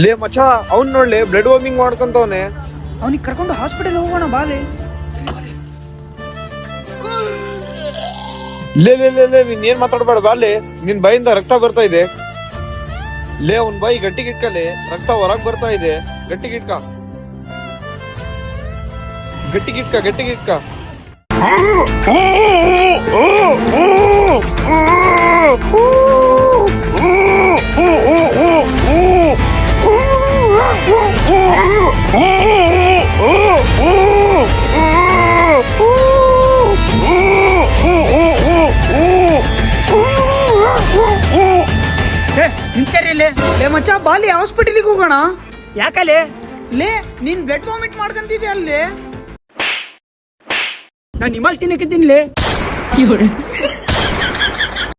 ಲೇ ಮಚ್ಚ ಅವ್ನ್ ನೋಡ್ಲಿ ಬ್ಲಡ್ ವಾರ್ಮಿಂಗ್ ಮಾಡ್ಕೊಂತವನೆ. ಅವನಿಗೆ ಕರ್ಕೊಂಡು ಹಾಸ್ಪಿಟಲ್ ಹೋಗೋಣ ಬಾಲೆ. ಲೇ ಲೇ ಲೇ ಲೇ ನೀನ್ ಏನ್ ಮಾತಾಡ್ಬೇಡ ಬಾಲೆ, ನಿನ್ ಬಾಯಿಂದ ರಕ್ತ ಬರ್ತಾ ಇದೆ. ಲೇ ಅವ್ನ್ ಬಾಯಿ ಗಟ್ಟಿಗಿಟ್ಕಲೆ, ರಕ್ತ ಹೊರಗ್ ಬರ್ತಾ ಇದೆ. ಗಟ್ಟಿಗಿಟ್ಕ ಗಟ್ಟಿಗಿಟ್ಕ ಗಟ್ಟಿಗಿಟ್ಕ. ನಿಂತ್ಕರಿ ಲೇ ಮಚ್ಚ ಬಾಲಿ ಹಾಸ್ಪಿಟಲಿಗೆ ಹೋಗೋಣ. ಯಾಕಲೆ? ಲೇ ನೀನ್ ಬ್ಲಡ್ ವಾಮಿಟ್ ಮಾಡ್ಕಂತಿದ್ಯಾ ಅಲ್ಲಿ? ನಾನು ನಿಮ್ಮಲ್ಲಿ ತಿನ್ನಕ್ಕೆ ತಿನ್ಲಿ.